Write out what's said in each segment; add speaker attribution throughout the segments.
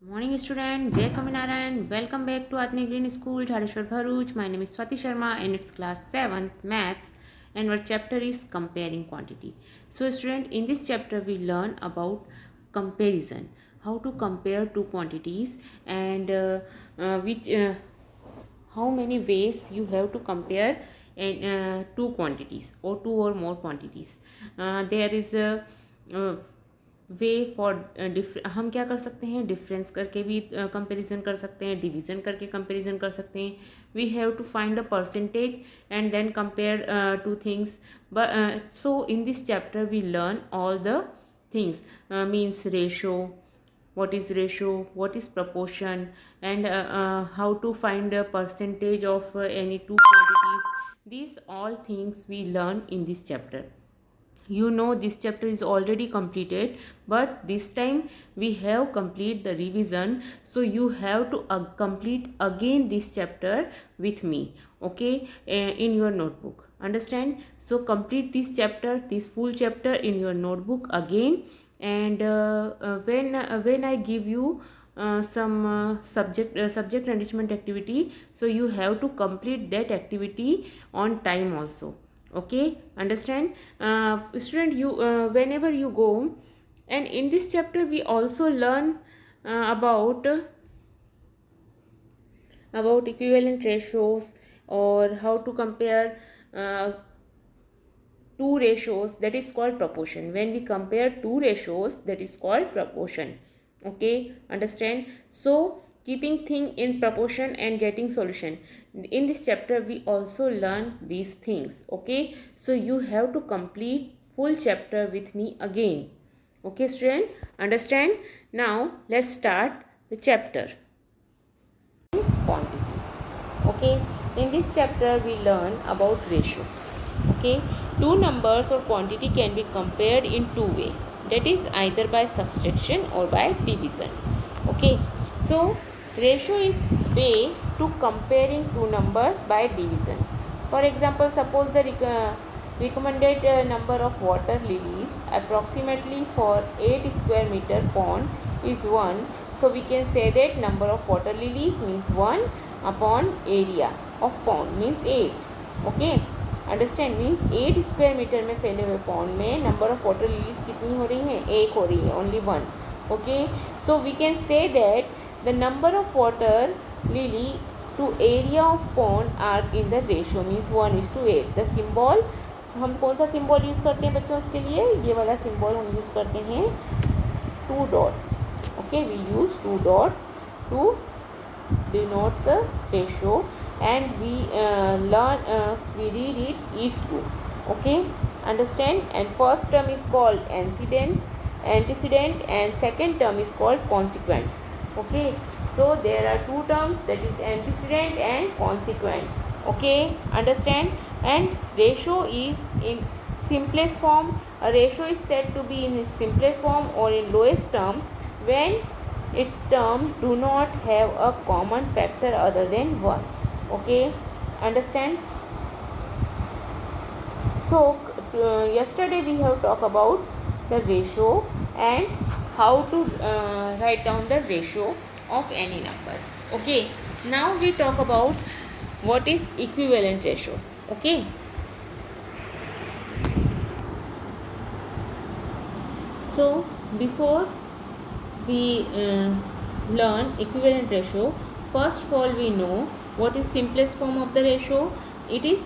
Speaker 1: Morning student, Jai Swaminarayan. Welcome back to Atmi Green School, Dhareshwar Bharuch. My name is Swati Sharma and it's class 7th maths and our chapter is comparing quantity. So student, in this chapter we learn about comparison, how to compare two quantities and which how many ways you have to compare two quantities or two or more quantities. There is a way for हम क्या कर सकते हैं, difference करके भी comparison कर सकते हैं, डिवीज़न करके कंपैरिजन कर सकते हैं. We have to find the percentage and then compare two things. So in this chapter we learn all the things, means ratio, what is ratio, what is proportion, and how to find a percentage of any two quantities. These all things we learn in this chapter. You know this chapter is already completed, but this time we have complete the revision, so you have to complete again this chapter with me, okay, in your notebook. Understand? So complete this chapter, this full chapter in your notebook again, and when I give you some subject enrichment activity, so you have to complete that activity on time also. Okay, understand? Student, you whenever you go, and in this chapter we also learn about equivalent ratios, or how to compare two ratios, that is called proportion. When we compare two ratios, that is called proportion. Okay, understand? So keeping thing in proportion and getting solution, in this chapter we also learn these things. Okay, so you have to complete full chapter with me again. Okay student, understand? Now let's start the chapter. Quantities. Okay, in this chapter we learn about ratio. Okay, two numbers or quantity can be compared in two ways, that is either by subtraction or by division. Okay, so ratio is way to comparing two numbers by division. For example, suppose the recommended number of water lilies approximately for 8 square meter pond is 1. So we can say that number of water lilies means 1 upon area of pond means 8. Okay, understand means 8 square metre में फैले हुए pond में number of water lilies कितनी हो रही हैं, एक हो रही है, only one. Okay, so we can say that the number of water lily to area of pond are in the ratio means 1:8. The symbol, हम कौन सा सिम्बॉल यूज़ करते हैं बच्चों इसके लिए, ये वाला सिम्बॉल हम यूज़ करते हैं, 2 dots. Okay, we use 2 dots to denote the ratio, and we we read it is 2. Okay, understand? And first term is called antecedent and second term is called consequent. Okay, so there are two terms, that is antecedent and consequent. Okay, understand? And ratio is in simplest form. A ratio is said to be in its simplest form or in lowest term when its term do not have a common factor other than 1. Okay, understand? So yesterday we have talked about the ratio and how to write down the ratio of any number. Okay, now we talk about what is equivalent ratio. Okay, so before we learn equivalent ratio, first of all we know what is simplest form of the ratio. It is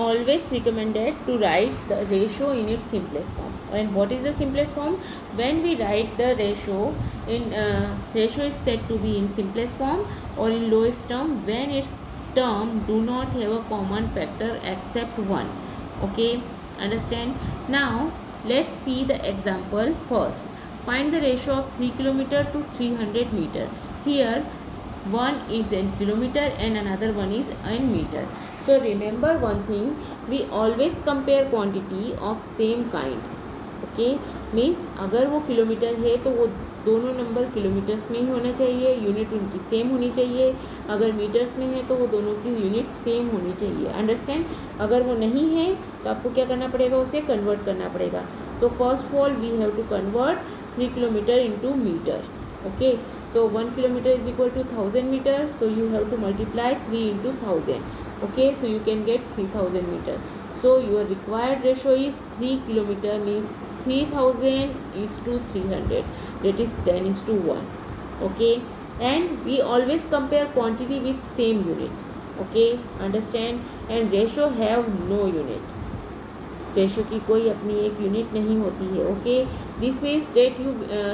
Speaker 1: always recommended to write the ratio in its simplest form. And what is the simplest form? When we write the ratio in ratio is said to be in simplest form or in lowest term when its term do not have a common factor except 1. Okay, understand? Now let's see the example first. Find the ratio of 3 km to 300 meter. Here one is in kilometer and another one is in meter. So remember one thing, we always compare quantity of same kind. Okay, means अगर वो kilometre है तो वो दोनों number kilometres में ही होना चाहिए, unit उनकी सेम होनी चाहिए. अगर मीटर्स में है तो वो दोनों की यूनिट सेम होनी चाहिए. अंडरस्टैंड? अगर वो नहीं है तो आपको क्या करना पड़ेगा, उसे कन्वर्ट करना पड़ेगा. So first of all we have to convert 3 kilometre into metre. Okay, So 1 kilometer is equal to 1000 meter. So you have to multiply 3 into 1000. Okay, so you can get 3000 meter. So your required ratio is 3 kilometer, means 3000 is to 300, that is 10 is to 1. Okay, and we always compare quantity with same unit. Okay, understand. And ratio have no unit. Ratio की कोई अपनी एक unit नहीं होती है. Okay, this means that you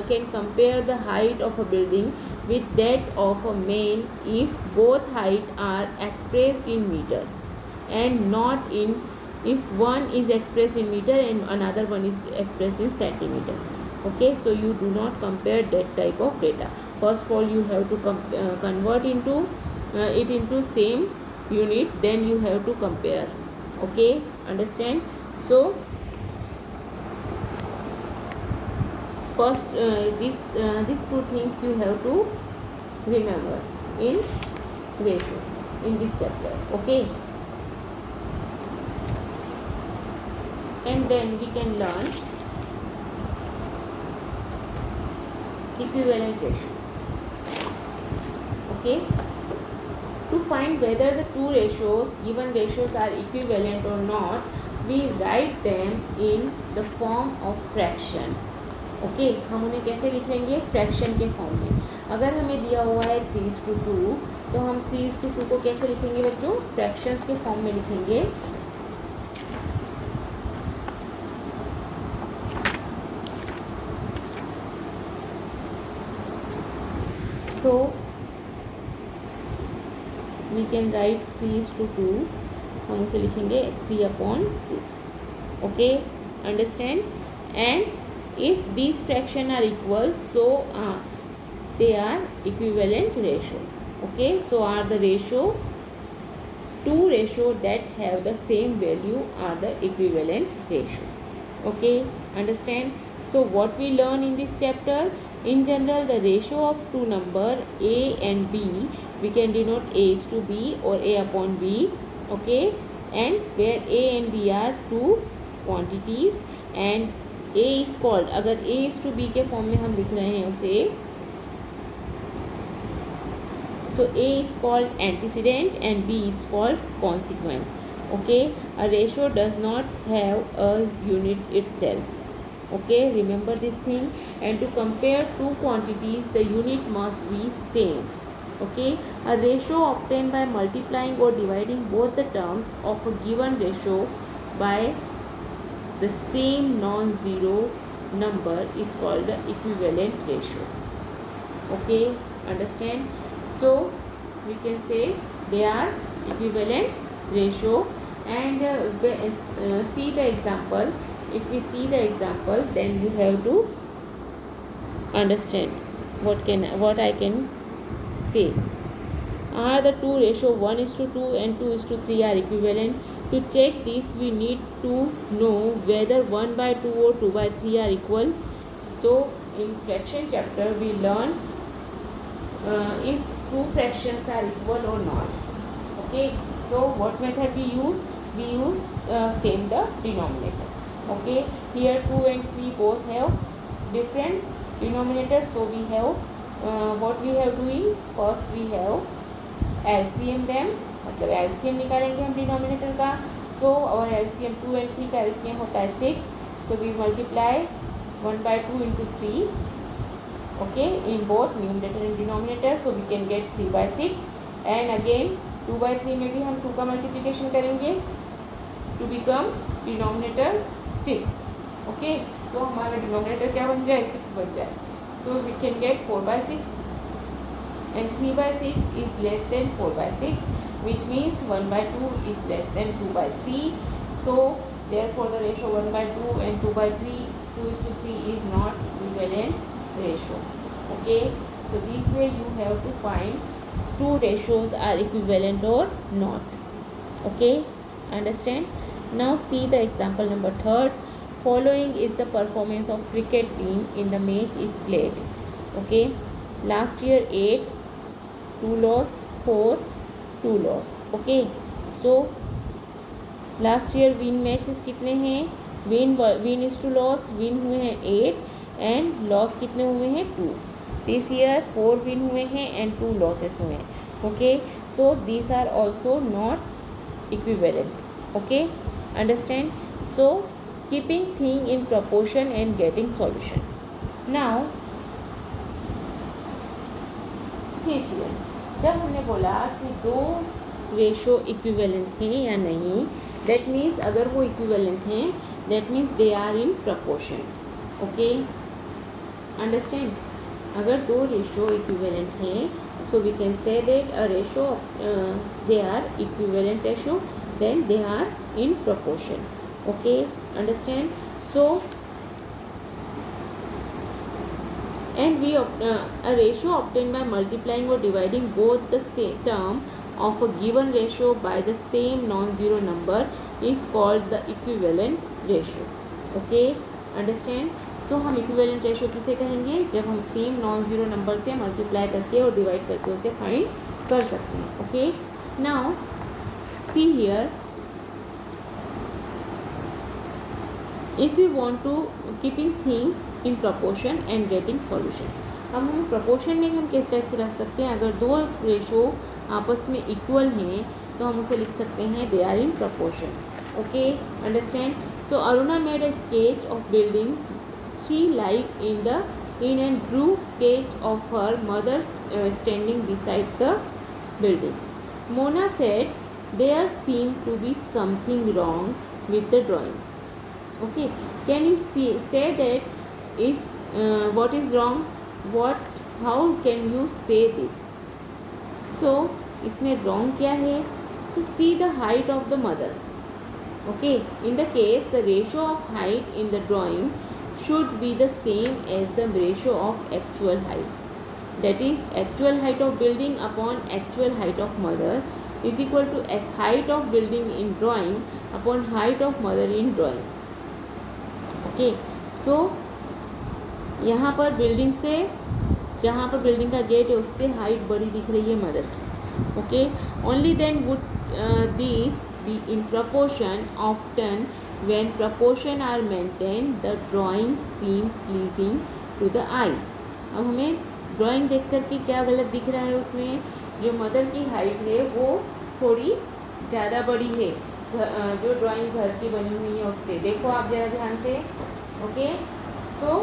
Speaker 1: can compare the height of a building with that of a man if both height are expressed in metre and not in if one is expressed in meter and another one is expressed in centimeter. Okay, so you do not compare that type of data. First of all, you have to convert into it into same unit, then you have to compare. Okay, understand. So first these two things you have to remember in ratio in this chapter. Okay, and then we can learn equivalent ratio. Okay, to find whether the two given ratios are equivalent or not, we write them in the form of fraction. Okay, हम उन्हें कैसे लिख लेंगे? Fraction के form में. अगर हमें दिया हुआ है 3:2, तो हम 3:2 को कैसे लिखेंगे बच्चों? फ्रैक्शंस के फॉर्म में लिखेंगे. So we can write 3:2. हम उसे लिखेंगे 3/2. Okay, understand. And if these fraction are equal, so they are equivalent ratio. Okay, so are the two ratio that have the same value are the equivalent ratio. Okay, understand. So what we learn in this chapter? In general, the ratio of two number a and b, we can denote a is to b or a/b. Okay, and where a and b are two quantities and a is called, अगर a is to b के form में हम लिख रहे हैं उसे, so a is called antecedent and b is called consequent. Okay, a ratio does not have a unit itself. Okay, remember this thing. And to compare two quantities, the unit must be same. Okay, a ratio obtained by multiplying or dividing both the terms of a given ratio by the same non-zero number is called the equivalent ratio. Okay, understand. So we can say they are equivalent ratio. And see the example. If we see the example, then you have to understand what I can say. Are the two ratio 1:2 and 2:3 are equivalent? To check this, we need to know whether 1/2 or 2/3 are equal. So in fraction chapter we learn if two fractions are equal or not. Okay, so what method we use? We use same the denominator. Okay, here 2 and 3 both have different denominators, so we have what we have doing, first we have LCM them, मतलब LCM निकालेंगे हम denominator का. So our LCM 2 and 3 का LCM होता है 6, so we multiply 1/2 into 3. Okay, in both numerator and denominator, so we can get 3/6. and again 2/3 में भी हम 2 का मल्टीप्लिकेशन करेंगे to become denominator 6. Okay, so हमारा डिनोमिनेटर क्या बन जाए? 6 बन जाए. So we can get 4/6 and 3/6 is less than 4/6, which means 1/2 is less than 2/3. So therefore the ratio 1/2 and 2/3, 2:3 is not equivalent ratio. Okay, so this way you have to find two ratios are equivalent or not. Okay, understand. Now see the example number 3. Following is the performance of cricket team in the match is played. Okay, last year 8, 2 loss, 4, 2 loss. Okay, so last year win matches कितने हैं? win is to loss, win हुए हैं 8 and loss कितने हुए हैं 2. This year 4 win हुए हैं and 2 losses हुए हैं. Okay, so these are also not equivalent. Okay, understand. So keeping thing in proportion and getting solution. Now see student, जब हमने बोला कि दो रेशो इक्विवेलेंट हैं या नहीं, दैट मीन्स अगर वो इक्विवेलेंट हैं that means they are in proportion. Okay, understand. अगर दो रेशो इक्विवेलेंट हैं, so we can say that a ratio they are equivalent ratio, then they are in proportion. Okay, understand. So and we a ratio obtained by multiplying or dividing both the same term of a given ratio by the same non-zero number is called the equivalent ratio. Okay, understand. So हम equivalent ratio किसे कहेंगे? जब हम same non zero number से multiply करके और divide करके उसे फाइंड कर सकते हैं. Okay, now see here, if you want to keeping things in proportion and getting solution. अब हम प्रपोर्शन में हम किस टाइप से रख सकते हैं? अगर दो रेशो आपस में इक्वल हैं तो हम उसे लिख सकते हैं they are in proportion. Okay, understand. So Aruna made a sketch of building. She like in and drew sketch of her mother standing beside the building. Mona said there seem to be something wrong with the drawing. Okay, can you say that is what is wrong, how can you say this? So इसमें wrong क्या है? So see the height of the mother. Okay, in the case the ratio of height in the drawing should be the same as the ratio of actual height. That is actual height of building upon actual height of mother is equal to height of building in drawing upon height of mother in drawing. Okay, so यहाँ पर building से, जहाँ पर building का gate है उससे height बड़ी दिख रही है मदर की. Okay, only then would this be in proportion. Often when proportion are maintain the drawing seem pleasing to the eye. अब हमें ड्राइंग देख कर के क्या गलत दिख रहा है? उसमें जो मदर की हाइट है वो थोड़ी ज़्यादा बड़ी है जो ड्राइंग घर की बनी हुई है उससे. देखो आप ज़रा ध्यान से. Okay, so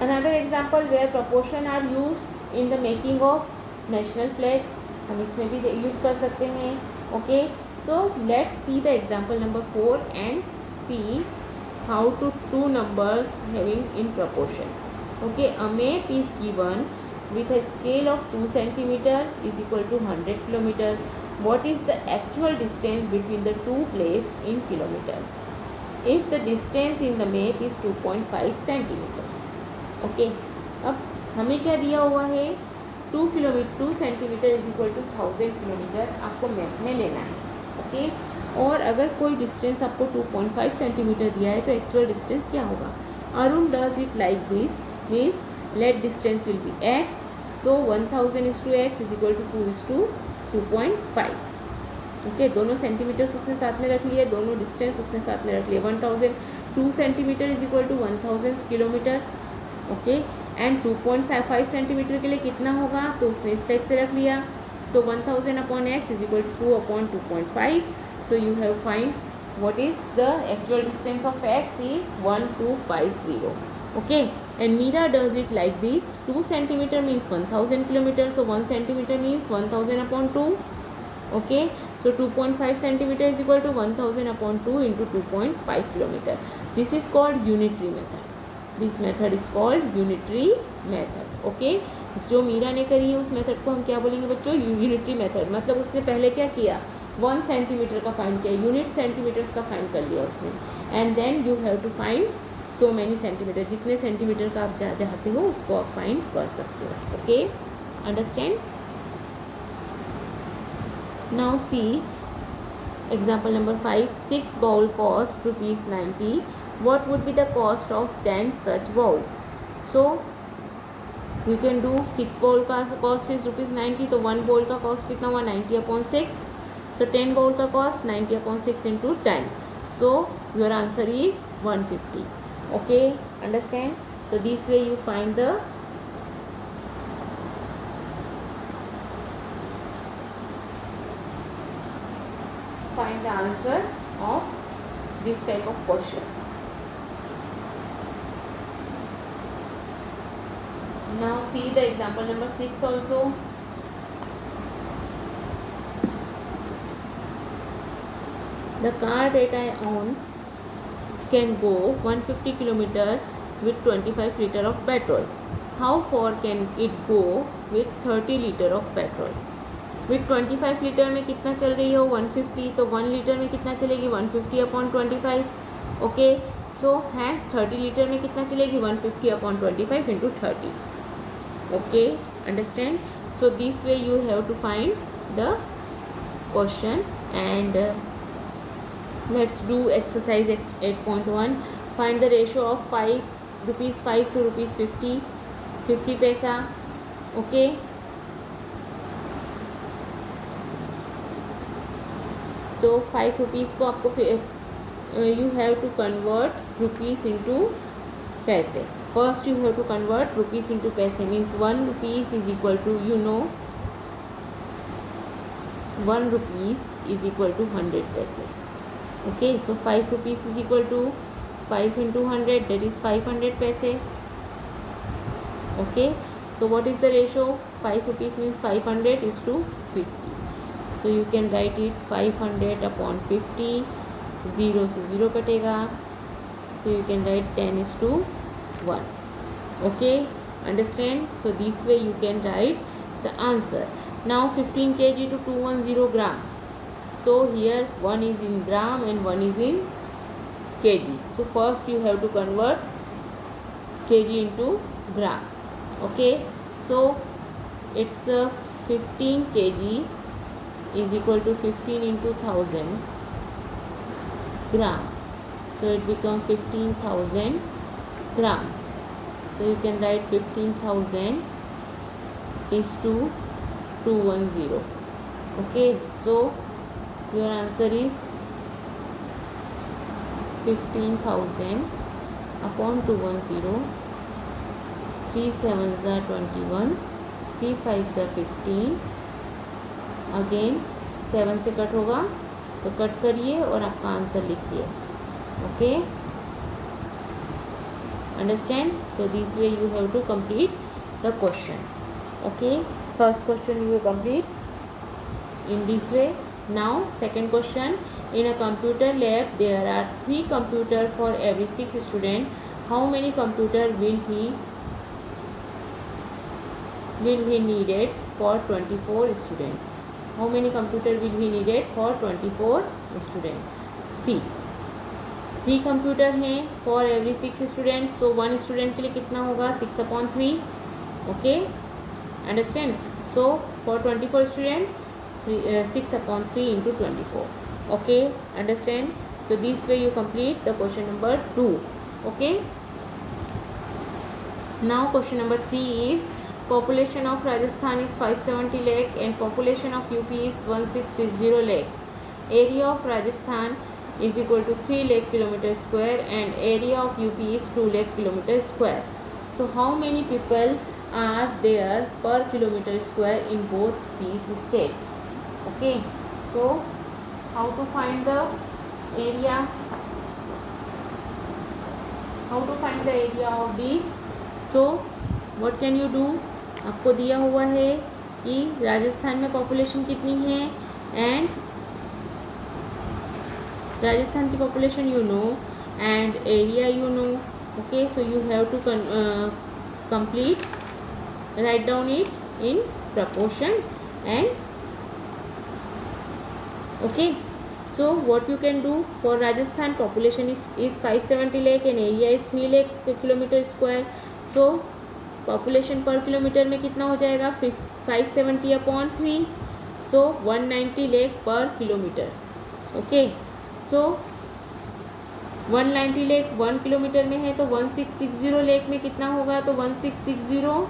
Speaker 1: another example where proportion are used in the making of national flag, हम इसमें भी यूज़ कर सकते हैं. Okay, so let's see the example number 4 and see how to two numbers having in proportion. Okay, a map is given with a scale of 2 centimeter is equal to 100 kilometer. What is the actual distance between the two places in kilometer? If the distance in the map is 2.5 centimeter. Okay, अब हमें क्या दिया हुआ है? 2 centimetre is equal to 1000 kilometre आपको map में लेना है. ओके, और अगर कोई डिस्टेंस आपको 2.5 सेंटीमीटर दिया है तो एक्चुअल डिस्टेंस क्या होगा? Arun does it like this means let distance will be x. So 1000 is to x is equal to 2 is to 2.5. Okay, दोनों सेंटीमीटर्स उसने साथ में रख लिए, दोनों डिस्टेंस उसने साथ में रख लिए. 1002 centimetre is equal to 1000 kilometre. Okay, and 2.5 centimetre के लिए कितना होगा? तो उसने इस टाइप से रख लिया. So 1000 upon x is equal to 2 upon 2.5. So you have find what is the actual distance of x is 1250. Okay, and Meera does it like this. 2 centimetre means 1000 kilometre. So 1 centimetre means 1000 upon 2. Okay, so 2.5 centimetre is equal to 1000 upon 2 into 2.5 kilometre. This is called unitary method. This method is called unitary method. Okay, जो मीरा ने करी है उस method को हम क्या बोलेंगे बच्चों? Unitary method. मतलब उसने पहले क्या किया? 1 सेंटीमीटर का फाइंड किया, यूनिट सेंटीमीटर्स का फाइंड कर लिया उसने. And then you have to find so many centimetre. जितने सेंटीमीटर का आप चाहते हो उसको आप फाइंड कर सकते हो. Okay, understand. Now see example number 5. 6 bowl cost ₹90. What would be the cost of 10 such bowls? So we can do 6 bowl का cost is ₹90. तो 1 bowl का cost कितना हुआ? 90 upon 6. So 10 bowl का cost 90 upon 6 into 10. So your answer is 150. Okay, understand? So this way you find the answer of this type of question. Now see the example number 6 also. The car that I own can go 150 km with 25 liter of petrol. How far can it go with 30 liter of petrol? With 25 litre में कितना चल रही हो 150, तो 1 litre में कितना चलेगी 150 upon 25. Okay, so has 30 litre में कितना चलेगी 150 upon 25 into 30. Okay, understand. So this way you have to find the question and let's do exercise 8.1. Find the ratio of 5 rupees 5 to rupees 50 पैसा. ओके, सो 5 rupees को आपको you have to convert rupees into paise. First you have to convert rupees into paise. Means 1 rupees is equal to 1 rupees is equal to 100 paise. Okay, so 5 rupees is equal to 5 into 100, that is 500 paise. Okay, so what is the ratio? 5 rupees means 500 is to 50. So you can write it 500 upon 50. 0 से 0 कटेगा. So you can write 10 is to 1. Okay, understand? So this way you can write the answer. Now 15 kg to 210 gram. So here one is in gram and one is in kg. So first you have to convert kg into gram. Okay, so it's 15 kg is equal to 15 into 1000 gram. So it becomes 15,000 gram. So you can write 15,000 is to 210. Okay, so your answer is 15,000 upon 210. 3 7s are 21, 3 5s are 15. Again 7 से cut होगा तो cut करिए और आपका answer लिखिए. Okay, understand. So this way you have to complete the question. Okay, first question you complete in this way. Now second question. In a computer lab there are 3 computers for every 6 students. How many computers will he needed for 24 students? How many computers will he needed for 24 students? See, 3 computer हैं for every 6 students. So 1 student के लिए कितना होगा 6 upon 3. Okay, understand? So for 24 students 6 upon 3 into 24. Okay, understand? So this way you complete the question number 2. Okay, now question number 3 is population of Rajasthan is 570 lakh and population of UP is 1660 lakh. Area of Rajasthan is equal to 3 lakh kilometer square and area of UP is 2 lakh kilometer square. So how many people are there per kilometer square in both these states? Okay, so how to find the area? How to find the area of these? So what can you do? आपको दिया हुआ है कि राजस्थान में population कितनी है and Rajasthan की population you know and area you know. Okay, so you have to complete write down it in proportion and okay, so what you can do for Rajasthan population is 570 lakh and area is 3 lakh kilometer square. So population per kilometer में कितना हो जाएगा 570 upon 3. So 190 lakh per kilometer. Okay, so 190 lakh 1 kilometre में है तो 1660 lakh में कितना होगा तो 1660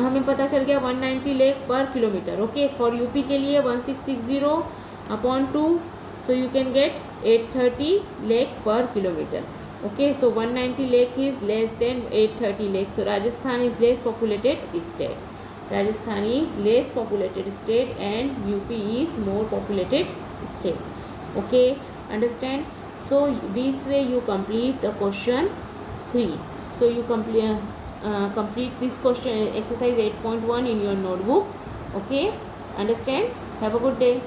Speaker 1: हमें पता चल गया 190 lakh पर किलोमीटर. ओके, फॉर यूपी के लिए 1660 upon 2. So you can get 830 lakh पर kilometre. Okay, so 190 lakh is less than 830 lakh. So Rajasthan is less populated state. Rajasthan is less populated state and UP is more populated state. Okay, understand? So this way you complete the question 3. So you complete this question exercise 8.1 in your notebook. Okay, understand? Have a good day.